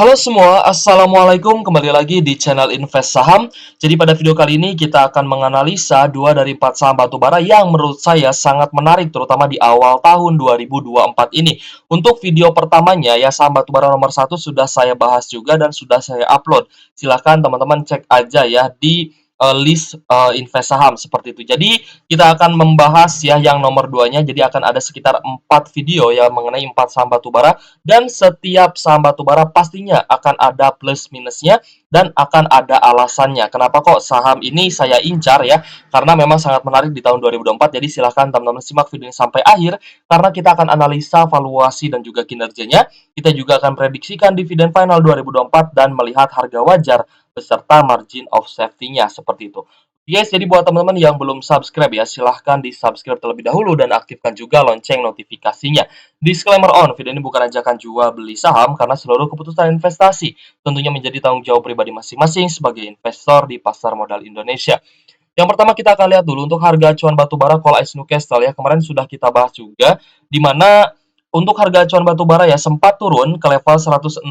Halo semua, Assalamualaikum. Kembali lagi di channel Invest Saham. Jadi pada video kali ini kita akan menganalisa dua dari 4 saham batubara yang menurut saya sangat menarik, terutama di awal tahun 2024 ini. Untuk video pertamanya ya, saham batubara nomor satu sudah saya bahas juga dan sudah saya upload. Silahkan teman-teman cek aja ya di list Invest Saham seperti itu. Jadi kita akan membahas ya yang nomor 2-nya. Jadi akan ada sekitar 4 video ya mengenai 4 saham batubara, dan setiap saham batubara pastinya akan ada plus minusnya dan akan ada alasannya. Kenapa kok saham ini saya incar ya? Karena memang sangat menarik di tahun 2024. Jadi silahkan teman-teman simak video ini sampai akhir karena kita akan analisa valuasi dan juga kinerjanya. Kita juga akan prediksikan dividen final 2024 dan melihat harga wajar beserta margin of safety-nya seperti itu. Yes, jadi buat teman-teman yang belum subscribe ya, silahkan di-subscribe terlebih dahulu dan aktifkan juga lonceng notifikasinya. Disclaimer on, video ini bukan ajakan jual beli saham karena seluruh keputusan investasi tentunya menjadi tanggung jawab pribadi masing-masing sebagai investor di pasar modal Indonesia. Yang pertama kita akan lihat dulu untuk harga acuan batubara Coal Ice Newcastle ya. Kemarin sudah kita bahas juga di mana untuk harga acuan batubara ya sempat turun ke level 116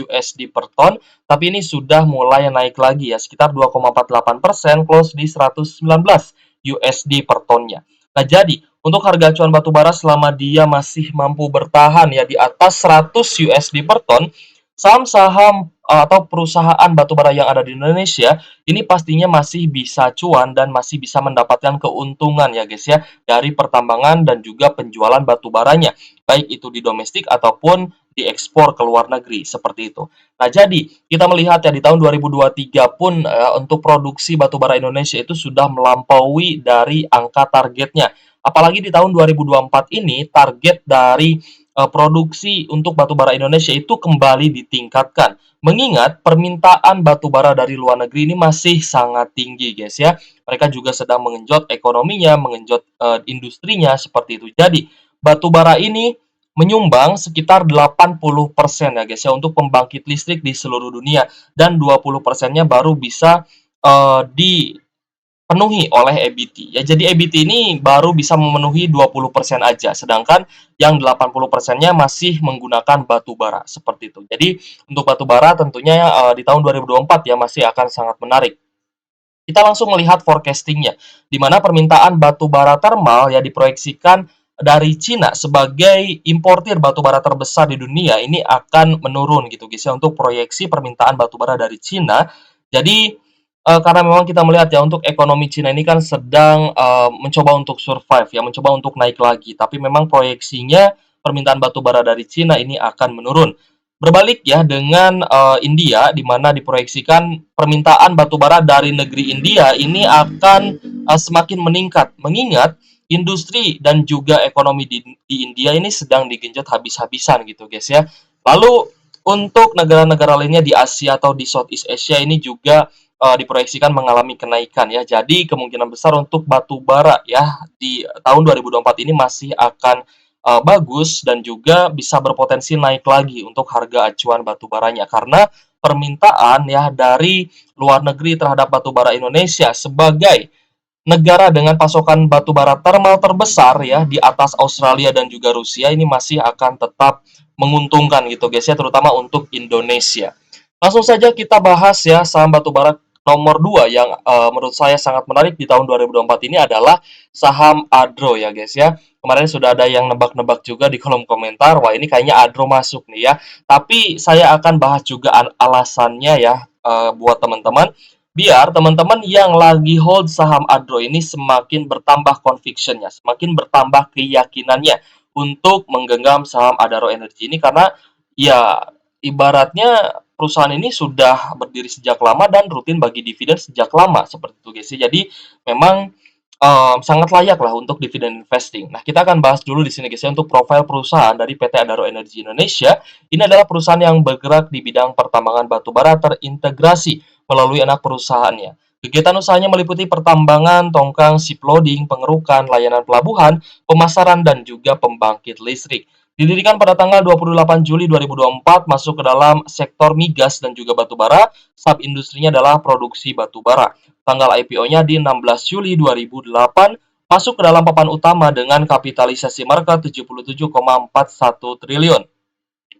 USD per ton, tapi ini sudah mulai naik lagi ya sekitar 2,48%, close di 119 USD per tonnya. Nah, jadi untuk harga acuan batubara selama dia masih mampu bertahan ya di atas 100 USD per ton, saham-saham atau perusahaan batubara yang ada di Indonesia ini pastinya masih bisa cuan dan masih bisa mendapatkan keuntungan ya guys ya dari pertambangan dan juga penjualan batubaranya, baik itu di domestik ataupun diekspor ke luar negeri seperti itu. Nah, jadi kita melihat ya di tahun 2023 pun untuk produksi batubara Indonesia itu sudah melampaui dari angka targetnya. Apalagi di tahun 2024 ini target dari produksi untuk batubara Indonesia itu kembali ditingkatkan. Mengingat permintaan batubara dari luar negeri ini masih sangat tinggi guys ya. Mereka juga sedang mengenjot ekonominya, mengenjot industrinya seperti itu. Jadi batubara ini menyumbang sekitar 80% ya guys ya untuk pembangkit listrik di seluruh dunia, dan 20%-nya baru bisa dipenuhi oleh EBT. Ya, jadi EBT ini baru bisa memenuhi 20% aja, sedangkan yang 80%-nya masih menggunakan batu bara seperti itu. Jadi untuk batu bara tentunya di tahun 2024 ya masih akan sangat menarik. Kita langsung melihat forecastingnya, di mana permintaan batu bara termal ya diproyeksikan dari Cina sebagai importir batu bara terbesar di dunia ini akan menurun gitu guys ya untuk proyeksi permintaan batu bara dari Cina. Jadi karena memang kita melihat ya untuk ekonomi Cina ini kan sedang mencoba untuk survive ya, mencoba untuk naik lagi, tapi memang proyeksinya permintaan batu bara dari Cina ini akan menurun. Berbalik ya dengan India, di mana diproyeksikan permintaan batubara dari negeri India ini akan semakin meningkat, mengingat industri dan juga ekonomi di India ini sedang digenjot habis-habisan gitu guys ya. Lalu untuk negara-negara lainnya di Asia atau di Southeast Asia ini juga diproyeksikan mengalami kenaikan ya. Jadi kemungkinan besar untuk batubara ya di tahun 2024 ini masih akan bagus dan juga bisa berpotensi naik lagi untuk harga acuan batubaranya karena permintaan ya dari luar negeri terhadap batubara Indonesia sebagai negara dengan pasokan batubara termal terbesar ya di atas Australia dan juga Rusia ini masih akan tetap menguntungkan gitu guys ya, terutama untuk Indonesia. Langsung saja kita bahas ya saham batubara nomor 2 yang menurut saya sangat menarik di tahun 2024 ini adalah saham Adro ya guys ya. Kemarin sudah ada yang nebak-nebak juga di kolom komentar, wah ini kayaknya Adro masuk nih ya. Tapi saya akan bahas juga alasannya ya buat teman-teman, biar teman-teman yang lagi hold saham Adro ini semakin bertambah conviction-nya, semakin bertambah keyakinannya untuk menggenggam saham Adaro Energy ini karena ya ibaratnya perusahaan ini sudah berdiri sejak lama dan rutin bagi dividen sejak lama seperti itu guys. Jadi memang sangat layak lah untuk dividen investing. Nah, kita akan bahas dulu di sini guys ya untuk profil perusahaan dari PT Adaro Energy Indonesia. Ini adalah perusahaan yang bergerak di bidang pertambangan batubara terintegrasi melalui anak perusahaannya. Kegiatan usahanya meliputi pertambangan, tongkang, ship loading, pengerukan, layanan pelabuhan, pemasaran, dan juga pembangkit listrik. Didirikan pada tanggal 28 Juli 2024, masuk ke dalam sektor migas dan juga batubara, sub-industrinya adalah produksi batubara. Tanggal IPO-nya di 16 Juli 2008, masuk ke dalam papan utama dengan kapitalisasi market 77,41 triliun.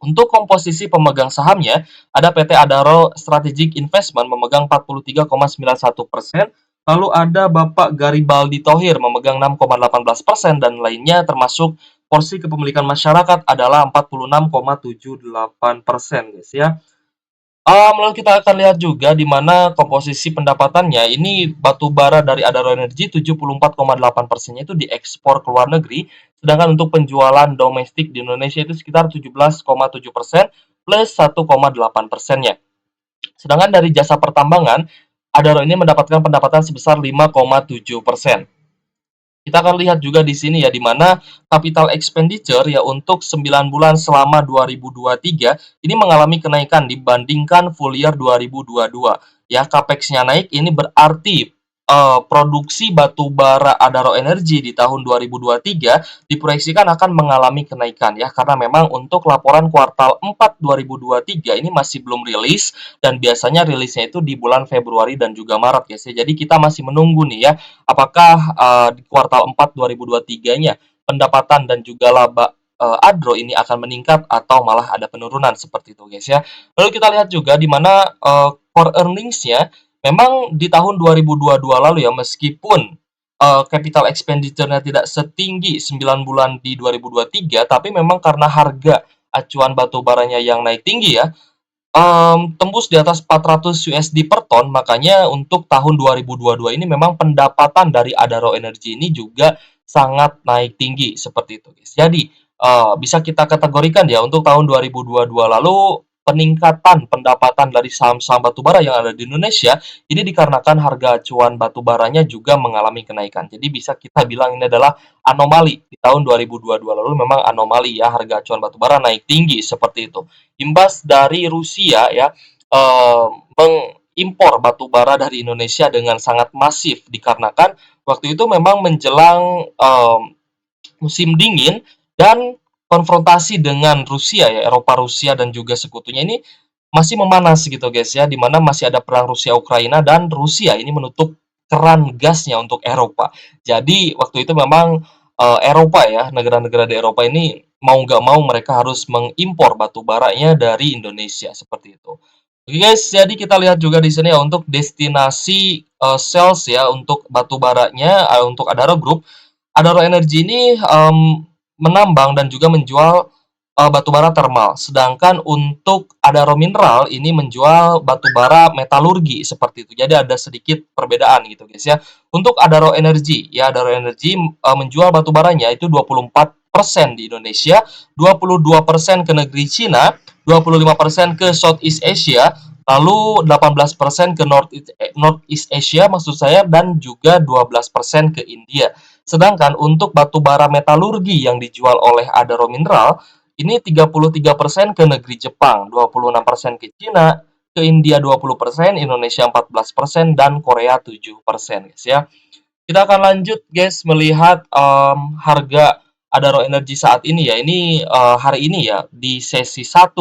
Untuk komposisi pemegang sahamnya, ada PT Adaro Strategic Investment memegang 43,91%, lalu ada Bapak Garibaldi Thohir memegang 6,18% dan lainnya termasuk porsi kepemilikan masyarakat adalah 46,78% guys ya. Lalu kita akan lihat juga di mana komposisi pendapatannya ini batu bara dari Adaro Energi 74,8%-nya itu diekspor ke luar negeri, sedangkan untuk penjualan domestik di Indonesia itu sekitar 17,7% plus 1,8%-nya. Sedangkan dari jasa pertambangan, Adaro ini mendapatkan pendapatan sebesar 5,7%. Kita akan lihat juga di sini ya, di mana capital expenditure ya untuk 9 bulan selama 2023 ini mengalami kenaikan dibandingkan full year 2022. Ya, capex-nya naik ini berarti produksi batu bara Adaro Energi di tahun 2023 diproyeksikan akan mengalami kenaikan ya, karena memang untuk laporan kuartal 4 2023 ini masih belum rilis dan biasanya rilisnya itu di bulan Februari dan juga Maret guys ya. Jadi kita masih menunggu nih ya, apakah di kuartal 4 2023-nya pendapatan dan juga laba Adro ini akan meningkat atau malah ada penurunan seperti itu guys ya. Lalu kita lihat juga di mana core earnings-nya memang di tahun 2022 lalu ya, meskipun capital expenditure-nya tidak setinggi 9 bulan di 2023, tapi memang karena harga acuan batu baranya yang naik tinggi ya, tembus di atas 400 USD per ton, makanya untuk tahun 2022 ini memang pendapatan dari Adaro Energi ini juga sangat naik tinggi seperti itu guys. Jadi bisa kita kategorikan ya untuk tahun 2022 lalu peningkatan pendapatan dari saham-saham batubara yang ada di Indonesia ini dikarenakan harga acuan batubaranya juga mengalami kenaikan. Jadi bisa kita bilang ini adalah anomali di tahun 2022 lalu, memang anomali ya, harga acuan batubara naik tinggi seperti itu. Imbas dari Rusia ya, mengimpor batu bara dari Indonesia dengan sangat masif dikarenakan waktu itu memang menjelang musim dingin dan konfrontasi dengan Rusia ya, Eropa, Rusia dan juga sekutunya ini masih memanas gitu guys ya, di mana masih ada perang Rusia Ukraina dan Rusia ini menutup keran gasnya untuk Eropa. Jadi waktu itu memang Eropa ya, negara-negara di Eropa ini mau nggak mau mereka harus mengimpor batu baranya dari Indonesia seperti itu. Oke guys, jadi kita lihat juga di sini ya untuk destinasi sales ya untuk batu baranya untuk Adaro Group. Adaro Energi ini menambang dan juga menjual batubara thermal. Sedangkan untuk Adaro Mineral ini menjual batubara metalurgi seperti itu. Jadi ada sedikit perbedaan gitu guys ya. Untuk Adaro Energi ya, Adaro Energi menjual batubaranya itu 24% di Indonesia, 22% ke negeri Cina, 25% ke Southeast Asia, lalu 18% ke Northeast Asia maksud saya, dan juga 12% ke India. Sedangkan untuk batu bara metalurgi yang dijual oleh Adaro Mineral ini 33% ke negeri Jepang, 26% ke Cina, ke India 20%, Indonesia 14%, dan Korea 7% guys ya. Kita akan lanjut guys melihat harga Adaro Energi saat ini ya. Ini hari ini ya di sesi 1.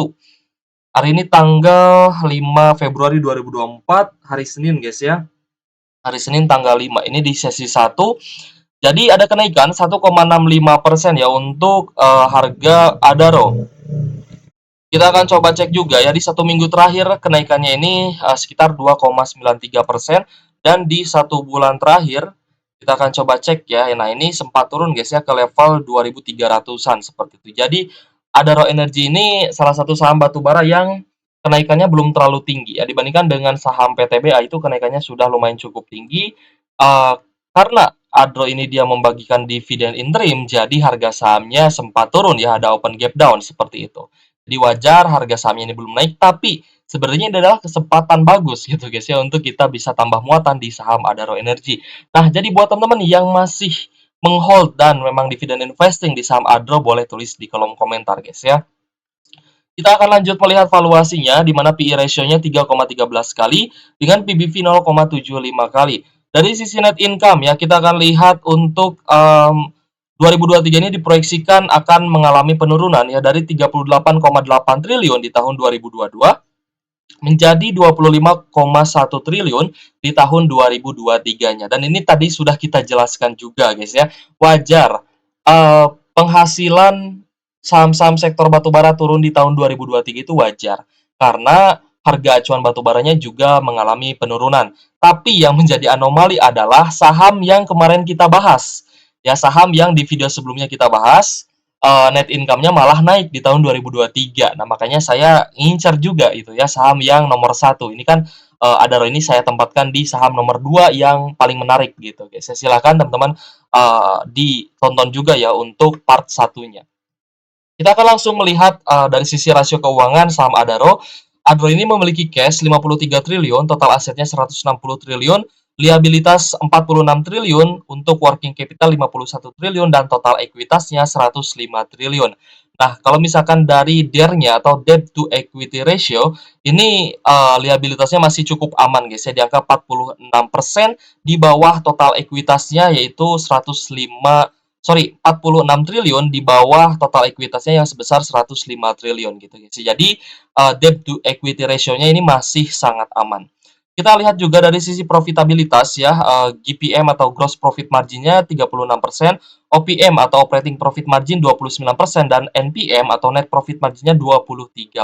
Hari ini tanggal 5 Februari 2024, hari Senin guys ya. Hari Senin tanggal 5. Ini di sesi 1. Jadi ada kenaikan 1,65% ya untuk harga Adaro. Kita akan coba cek juga ya, di 1 minggu terakhir kenaikannya ini sekitar 2,93%, dan di 1 bulan terakhir kita akan coba cek ya. Nah, ini sempat turun guys ya ke level 2.300-an seperti itu. Jadi Adaro Energi ini salah satu saham batubara yang kenaikannya belum terlalu tinggi ya, dibandingkan dengan saham PTBA itu kenaikannya sudah lumayan cukup tinggi. Karena Adro ini dia membagikan dividen interim, jadi harga sahamnya sempat turun ya, ada open gap down seperti itu. Jadi wajar harga sahamnya ini belum naik, tapi sebenarnya ini adalah kesempatan bagus gitu guys ya untuk kita bisa tambah muatan di saham Adaro Energi. Nah, jadi buat teman-teman yang masih menghold dan memang dividen investing di saham Adro, boleh tulis di kolom komentar guys ya. Kita akan lanjut melihat valuasinya, di mana PE ratio-nya 3,13 kali dengan PBV 0,75 kali. Dari sisi net income ya, kita akan lihat untuk 2023 ini diproyeksikan akan mengalami penurunan ya, dari 38,8 triliun di tahun 2022 menjadi 25,1 triliun di tahun 2023-nya. Dan ini tadi sudah kita jelaskan juga guys ya. Wajar penghasilan saham-saham sektor batubara turun di tahun 2023 itu wajar, karena harga acuan batubaranya juga mengalami penurunan. Tapi yang menjadi anomali adalah saham yang kemarin kita bahas. Ya, saham yang di video sebelumnya kita bahas, net income-nya malah naik di tahun 2023. Nah, makanya saya ngincar juga itu ya saham yang nomor satu. Ini kan Adaro ini saya tempatkan di saham nomor 2 yang paling menarik gitu. Oke, saya silakan teman-teman ditonton juga ya untuk part satunya. Kita akan langsung melihat dari sisi rasio keuangan saham Adaro. Adaro ini memiliki cash 53 triliun, total asetnya 160 triliun, liabilitas 46 triliun, untuk working capital 51 triliun, dan total ekuitasnya 105 triliun. Nah, kalau misalkan dari DER-nya atau debt to equity ratio, ini liabilitasnya masih cukup aman guys ya, di angka 46% di bawah total ekuitasnya yaitu 46 triliun di bawah total ekuitasnya yang sebesar 105 triliun gitu guys. Jadi debt to equity ratio-nya ini masih sangat aman. Kita lihat juga dari sisi profitabilitas ya, GPM atau gross profit margin-nya 36%, OPM atau operating profit margin 29%, dan NPM atau net profit margin-nya 23%.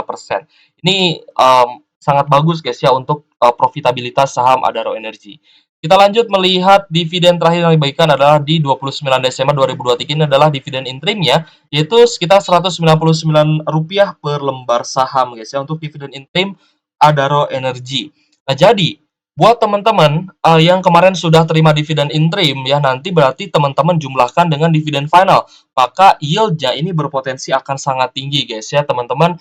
Ini sangat bagus guys ya untuk profitabilitas saham Adaro Energy. Kita lanjut melihat dividen terakhir yang dibagikan adalah di 29 Desember 2023, ini adalah dividen interimnya, yaitu sekitar Rp199 per lembar saham guys ya untuk dividen interim Adaro Energy. Nah, jadi buat teman-teman yang kemarin sudah terima dividen interim ya, nanti berarti teman-teman jumlahkan dengan dividen final, maka yield-nya ini berpotensi akan sangat tinggi guys ya teman-teman,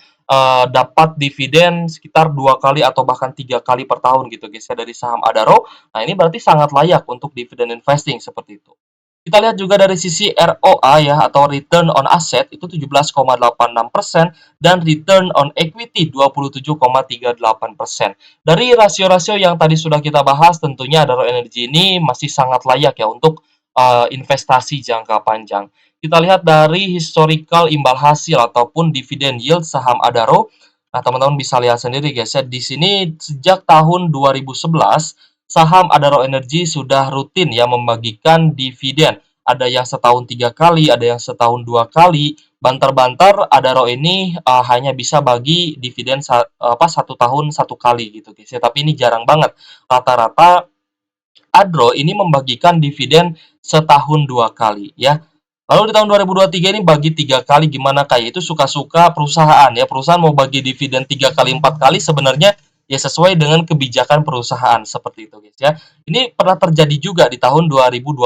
dapat dividen sekitar 2 kali atau bahkan 3 kali per tahun gitu guys ya dari saham Adaro. Nah, ini berarti sangat layak untuk dividen investing seperti itu. Kita lihat juga dari sisi ROA ya atau return on asset itu 17,86% dan return on equity 27,38%. Dari rasio-rasio yang tadi sudah kita bahas, tentunya Adaro Energy ini masih sangat layak ya untuk investasi jangka panjang. Kita lihat dari historical imbal hasil ataupun dividen yield saham Adaro. Nah, teman-teman bisa lihat sendiri guys ya. Di sini sejak tahun 2011 saham Adaro Energy sudah rutin ya membagikan dividen. Ada yang setahun 3 kali, ada yang setahun 2 kali. Banter-banter Adaro ini hanya bisa bagi dividen 1 tahun 1 kali gitu guys ya. Tapi ini jarang banget. Rata-rata Adro ini membagikan dividen setahun 2 kali ya. Lalu di tahun 2023 ini bagi 3 kali, gimana kayak itu suka-suka perusahaan ya. Perusahaan mau bagi dividen 3 kali 4 kali sebenarnya ya sesuai dengan kebijakan perusahaan seperti itu guys ya. Ini pernah terjadi juga di tahun 2012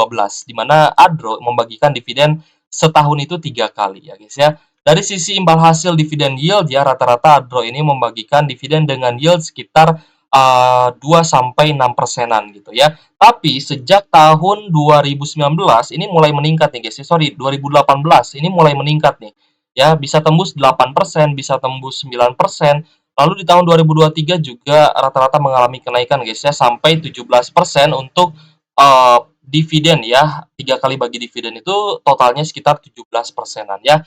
di mana Adro membagikan dividen setahun itu 3 kali ya guys ya. Dari sisi imbal hasil dividen yield ya, rata-rata Adro ini membagikan dividen dengan yield sekitar 2 sampai 6 persenan gitu ya. Tapi sejak tahun 2019 ini mulai meningkat nih guys. Sorry, 2018 ini mulai meningkat nih. Ya, bisa tembus 8%, bisa tembus 9%. Lalu di tahun 2023 juga rata-rata mengalami kenaikan guys ya sampai 17% untuk dividen ya. 3 kali bagi dividen itu totalnya sekitar 17 persenan ya.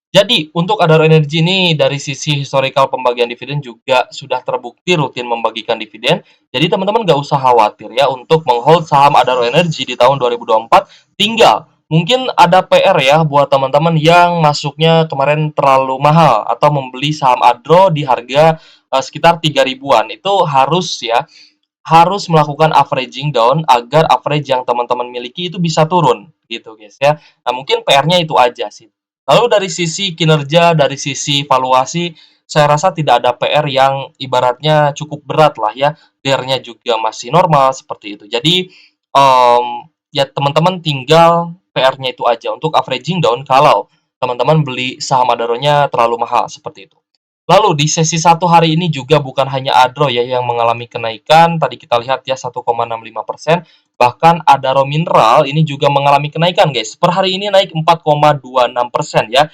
Jadi, untuk Adaro Energy ini dari sisi historical pembagian dividen juga sudah terbukti rutin membagikan dividen. Jadi, teman-teman nggak usah khawatir ya untuk menghold saham Adaro Energy di tahun 2024. Tinggal mungkin ada PR ya buat teman-teman yang masuknya kemarin terlalu mahal atau membeli saham Adro di harga sekitar 3 ribuan. Itu harus melakukan averaging down agar average yang teman-teman miliki itu bisa turun gitu guys ya. Nah, mungkin PR-nya itu aja sih. Lalu dari sisi kinerja, dari sisi valuasi, saya rasa tidak ada PR yang ibaratnya cukup berat lah ya. DR-nya juga masih normal seperti itu. Jadi ya teman-teman tinggal PR-nya itu aja untuk averaging down kalau teman-teman beli saham Adaro-nya terlalu mahal seperti itu. Lalu di sesi 1 hari ini juga bukan hanya Adro ya yang mengalami kenaikan, tadi kita lihat ya 1,65%, bahkan Adaro Mineral ini juga mengalami kenaikan guys. Per hari ini naik 4,26% ya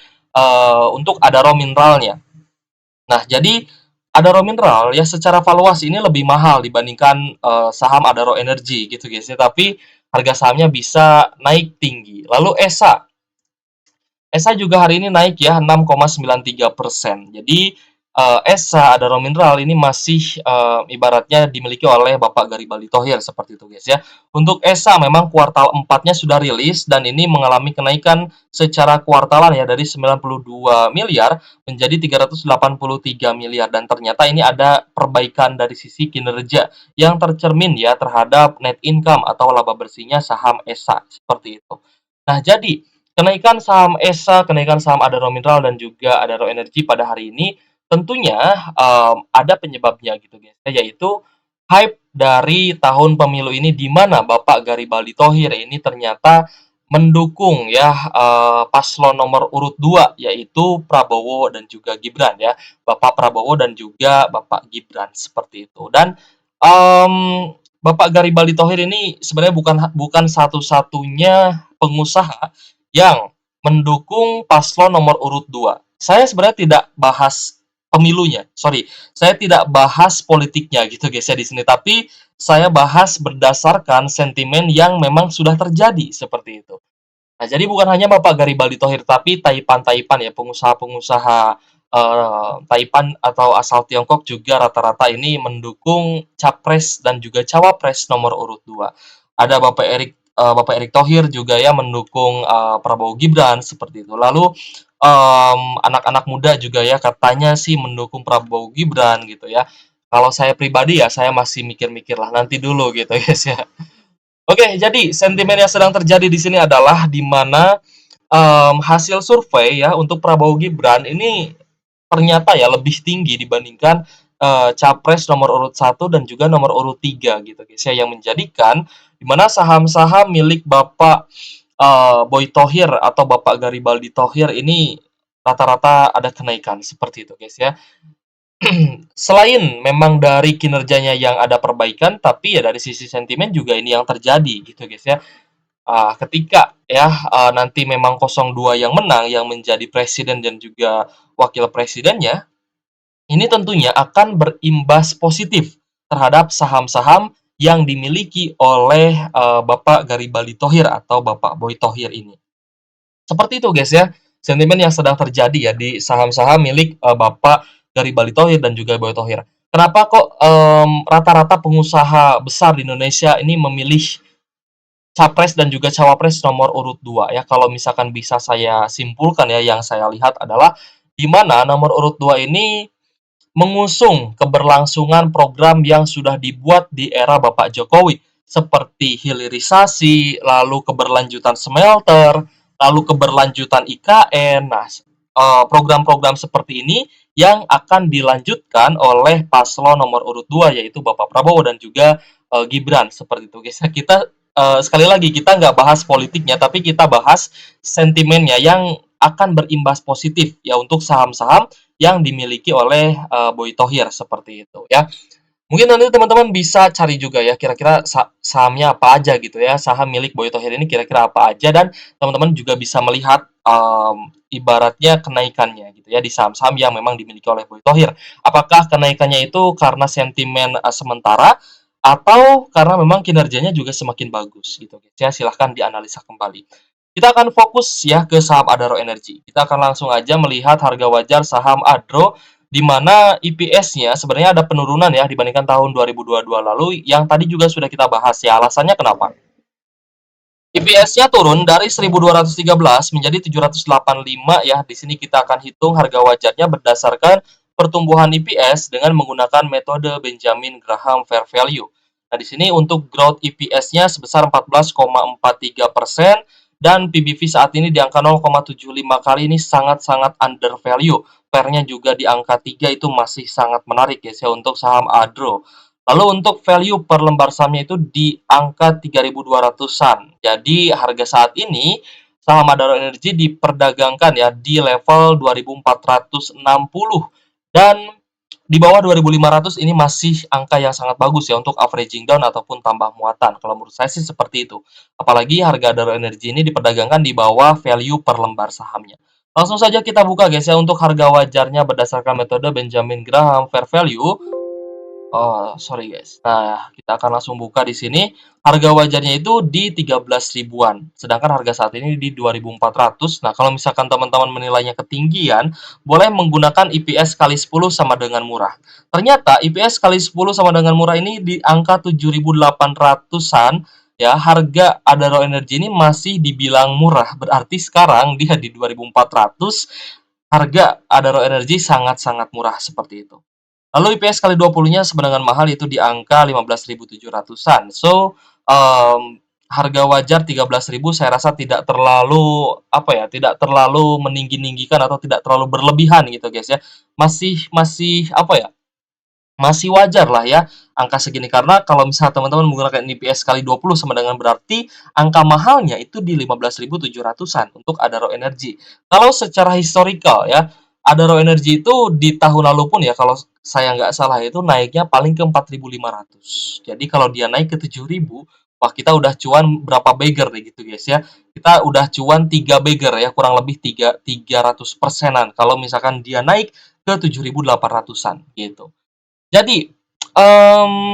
untuk Adaro Mineralnya. Nah, jadi Adaro Mineral ya secara valuasi ini lebih mahal dibandingkan saham Adaro Energy gitu guys ya, tapi harga sahamnya bisa naik tinggi. Lalu ESA juga hari ini naik ya 6,93%. Jadi Esa, Adaro Mineral ini masih ibaratnya dimiliki oleh Bapak Garibaldi Thohir seperti itu guys ya. Untuk Esa memang kuartal 4-nya sudah rilis dan ini mengalami kenaikan secara kuartalan ya dari 92 miliar menjadi 383 miliar dan ternyata ini ada perbaikan dari sisi kinerja yang tercermin ya terhadap net income atau laba bersihnya saham Esa seperti itu. Nah, jadi kenaikan saham Esa, kenaikan saham Adaro Mineral dan juga Adaro Energi pada hari ini tentunya ada penyebabnya gitu guys, yaitu hype dari tahun pemilu ini di mana Bapak Garibaldi Thohir ini ternyata mendukung ya paslon nomor urut 2 yaitu Prabowo dan juga Gibran ya. Bapak Prabowo dan juga Bapak Gibran seperti itu. Dan Bapak Garibaldi Thohir ini sebenarnya bukan bukan satu-satunya pengusaha yang mendukung paslon nomor urut 2. Saya sebenarnya tidak bahas pemilunya, sorry, saya tidak bahas politiknya gitu guys ya di sini, tapi saya bahas berdasarkan sentimen yang memang sudah terjadi seperti itu. Nah, jadi bukan hanya Bapak Garibaldi Thohir, tapi Taipan-Taipan ya, pengusaha-pengusaha Taipan atau asal Tiongkok juga rata-rata ini mendukung capres dan juga cawapres nomor urut 2. Ada Bapak Erick Thohir juga ya mendukung Prabowo Gibran seperti itu. Lalu anak-anak muda juga ya katanya sih mendukung Prabowo Gibran gitu ya. Kalau saya pribadi ya saya masih mikir-mikir lah nanti dulu gitu guys ya. Oke, jadi sentimen yang sedang terjadi di sini adalah di mana hasil survei ya untuk Prabowo Gibran ini ternyata ya lebih tinggi dibandingkan capres nomor urut 1 dan juga nomor urut 3 gitu guys ya yang menjadikan di mana saham-saham milik Bapak Boy Thohir atau Bapak Garibaldi Thohir ini rata-rata ada kenaikan seperti itu guys ya. Selain memang dari kinerjanya yang ada perbaikan, tapi ya dari sisi sentimen juga ini yang terjadi gitu guys ya. Ketika ya nanti memang 02 yang menang, yang menjadi presiden dan juga wakil presidennya, ini tentunya akan berimbas positif terhadap saham-saham yang dimiliki oleh Bapak Garibaldi Thohir atau Bapak Boy Thohir ini. Seperti itu guys ya, sentimen yang sedang terjadi ya di saham-saham milik Bapak Garibaldi Thohir dan juga Boy Thohir. Kenapa kok rata-rata pengusaha besar di Indonesia ini memilih capres dan juga cawapres nomor urut 2 ya? Kalau misalkan bisa saya simpulkan ya, yang saya lihat adalah di mana nomor urut 2 ini mengusung keberlangsungan program yang sudah dibuat di era Bapak Jokowi seperti hilirisasi, lalu keberlanjutan smelter, lalu keberlanjutan IKN. Nah, program-program seperti ini yang akan dilanjutkan oleh paslon nomor urut 2 yaitu Bapak Prabowo dan juga Gibran seperti itu guys. Kita sekali lagi kita nggak bahas politiknya tapi kita bahas sentimennya yang akan berimbas positif ya untuk saham-saham yang dimiliki oleh Boy Thohir seperti itu ya. Mungkin nanti teman-teman bisa cari juga ya kira-kira sahamnya apa aja gitu ya. Saham milik Boy Thohir ini kira-kira apa aja dan teman-teman juga bisa melihat ibaratnya kenaikannya gitu ya di saham-saham yang memang dimiliki oleh Boy Thohir. Apakah kenaikannya itu karena sentimen sementara atau karena memang kinerjanya juga semakin bagus gitu ya. Silahkan dianalisa kembali. Kita akan fokus ya ke saham Adaro Energi. Kita akan langsung aja melihat harga wajar saham Adro di mana EPS-nya sebenarnya ada penurunan ya dibandingkan tahun 2022 lalu yang tadi juga sudah kita bahas ya. Alasannya kenapa? EPS-nya turun dari 1213 menjadi 785 ya. Di sini kita akan hitung harga wajarnya berdasarkan pertumbuhan EPS dengan menggunakan metode Benjamin Graham Fair Value. Nah, di sini untuk growth EPS-nya sebesar 14,43% dan PBV saat ini di angka 0,75 kali ini sangat-sangat under value. Pair-nya juga di angka 3 itu masih sangat menarik guys ya untuk saham Adro. Lalu untuk value per lembar sahamnya itu di angka 3.200-an. Jadi harga saat ini saham Adaro Energi diperdagangkan ya di level 2.460 dan di bawah 2.500 ini masih angka yang sangat bagus ya untuk averaging down ataupun tambah muatan. Kalau menurut saya sih seperti itu. Apalagi harga Adaro Energi ini diperdagangkan di bawah value per lembar sahamnya. Langsung saja kita buka guys ya untuk harga wajarnya berdasarkan metode Benjamin Graham Fair Value. Oh, sorry guys. Nah, kita akan langsung buka di sini. Harga wajarnya itu di 13 ribuan. Sedangkan harga saat ini di 2.400. Nah, kalau misalkan teman-teman menilainya ketinggian, boleh menggunakan IPS kali 10 sama dengan murah. Ternyata IPS kali 10 sama dengan murah ini di angka 7.800-an ya. Harga Adaro Energy ini masih dibilang murah. Berarti sekarang dia di 2.400, harga Adaro Energy sangat-sangat murah seperti itu. Lalu IPS kali 20-nya sebenarnya mahal, yaitu di angka 15.700-an. So, harga wajar 13.000 saya rasa tidak terlalu apa ya, tidak terlalu meninggi-ninggikan atau tidak terlalu berlebihan gitu guys ya. Masih masih apa ya? Masih wajar lah ya angka segini, karena kalau misalnya teman-teman menggunakan IPS kali 20 sama dengan berarti angka mahalnya itu di 15.700-an untuk Adaro Energy. Kalau secara historical ya, Adaro Energy itu di tahun lalu pun ya, kalau saya nggak salah itu naiknya paling ke 4.500. Jadi kalau dia naik ke 7.000, wah kita udah cuan berapa bagger nih gitu guys ya. Kita udah cuan 3 bagger ya, kurang lebih 300%-an kalau misalkan dia naik ke 7.800-an gitu. Jadi,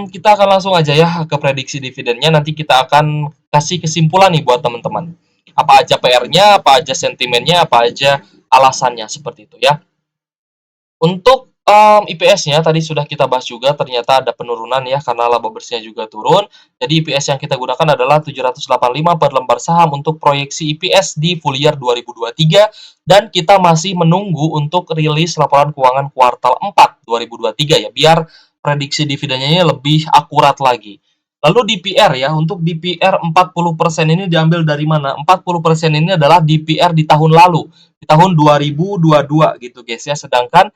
kita akan langsung aja ya ke prediksi dividennya. Nanti kita akan kasih kesimpulan nih buat teman-teman. Apa aja PR-nya, apa aja sentimennya, apa aja alasannya, seperti itu ya. Untuk IPS-nya tadi sudah kita bahas juga, ternyata ada penurunan ya karena laba bersihnya juga turun. Jadi IPS yang kita gunakan adalah 785 per lembar saham untuk proyeksi IPS di full year 2023, dan kita masih menunggu untuk rilis laporan keuangan kuartal 4 2023 ya, biar prediksi dividennya ini lebih akurat lagi. Lalu DPR ya, untuk DPR 40% ini diambil dari mana? 40% ini adalah DPR di tahun lalu, di tahun 2022 gitu guys ya. Sedangkan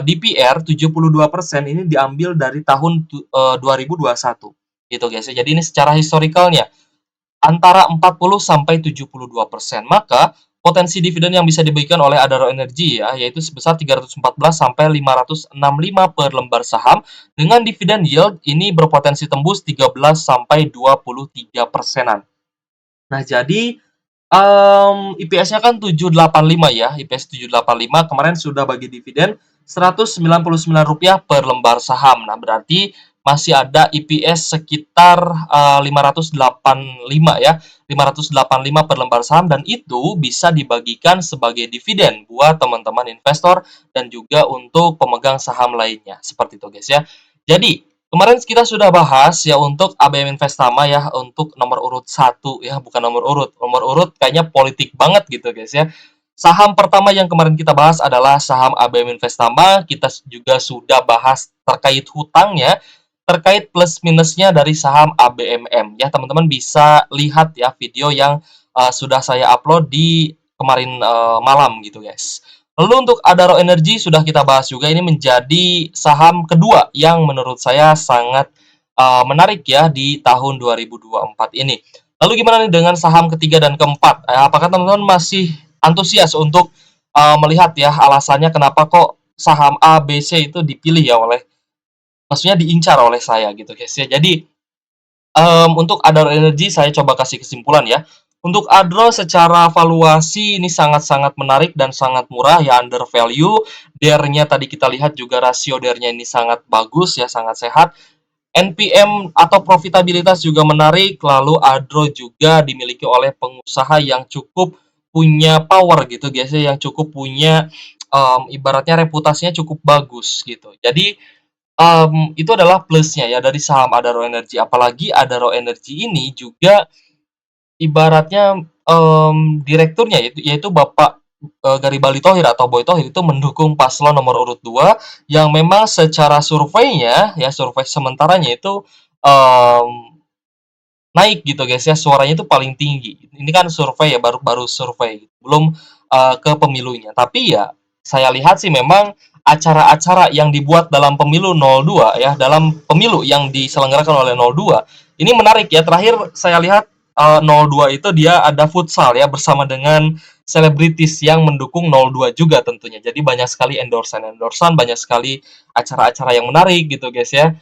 DPR 72% ini diambil dari tahun 2021 gitu guys ya. Jadi ini secara historicalnya antara 40 sampai 72%. Maka potensi dividen yang bisa diberikan oleh Adaro Energy ya, yaitu sebesar 314 sampai 565 per lembar saham, dengan dividen yield ini berpotensi tembus 13 sampai 23 persenan. Nah, jadi IPS-nya kan 785 ya, IPS 785 kemarin sudah bagi dividen Rp199 per lembar saham. Nah, berarti masih ada IPS sekitar 585 ya, 585 per lembar saham, dan itu bisa dibagikan sebagai dividen buat teman-teman investor dan juga untuk pemegang saham lainnya. Seperti itu guys ya. Jadi, kemarin kita sudah bahas ya untuk ABM Investama ya, untuk nomor urut 1 ya, bukan nomor urut. Nomor urut kayaknya politik banget gitu guys ya. Saham pertama yang kemarin kita bahas adalah saham ABM Investama. Kita juga sudah bahas terkait hutangnya, terkait plus minusnya dari saham ABMM ya. Teman-teman bisa lihat ya video yang sudah saya upload di kemarin malam gitu guys. Lalu untuk Adaro Energy sudah kita bahas juga, ini menjadi saham kedua yang menurut saya sangat menarik ya di tahun 2024 ini. Lalu gimana nih dengan saham ketiga dan keempat? Apakah teman-teman masih antusias untuk melihat ya alasannya kenapa kok saham A, B, C itu dipilih ya oleh, maksudnya diincar oleh saya gitu guys ya. Jadi untuk Adaro Energy saya coba kasih kesimpulan ya. Untuk Adro secara valuasi ini sangat-sangat menarik dan sangat murah ya, under value. DER-nya tadi kita lihat juga, rasio DER-nya ini sangat bagus ya, sangat sehat. NPM atau profitabilitas juga menarik. Lalu Adro juga dimiliki oleh pengusaha yang cukup punya power gitu guys ya, yang cukup punya ibaratnya reputasinya cukup bagus gitu. Jadi itu adalah plusnya ya dari saham Adaro Energy. Apalagi Adaro Energy ini juga ibaratnya direkturnya yaitu Bapak Garibaldi Thohir atau Boy Thohir itu mendukung paslon nomor urut 2 yang memang secara surveinya ya, survei sementaranya itu naik gitu guys ya, suaranya itu paling tinggi. Ini kan survei ya, baru survei, belum ke pemilunya. Tapi ya saya lihat sih memang acara-acara yang dibuat dalam pemilu 02 ya, dalam pemilu yang diselenggarakan oleh 02 ini menarik ya. Terakhir saya lihat 02 itu dia ada futsal ya bersama dengan selebritis yang mendukung 02 juga tentunya. Jadi banyak sekali endorsan, banyak sekali acara-acara yang menarik gitu guys ya.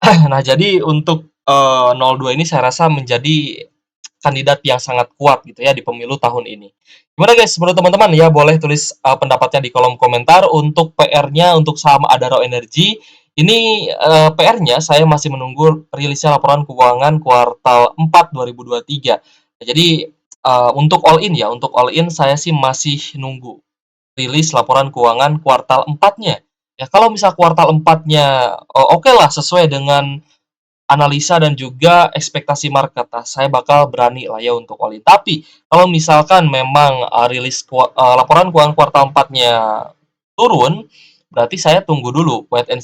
Nah, jadi untuk 02 ini saya rasa menjadi kandidat yang sangat kuat gitu ya di pemilu tahun ini. Gimana guys menurut teman-teman ya, boleh tulis pendapatnya di kolom komentar. Untuk PR-nya untuk saham Adaro Energy Ini, PR-nya saya masih menunggu rilisnya laporan keuangan kuartal 4 2023. Jadi, untuk all in ya, untuk all in saya sih masih nunggu rilis laporan keuangan kuartal 4-nya. Ya kalau misal kuartal 4-nya, okelah sesuai dengan analisa dan juga ekspektasi market. Nah, saya bakal berani lah ya untuk all in. Tapi kalau misalkan memang laporan keuangan kuartal 4-nya turun, berarti saya tunggu dulu wait and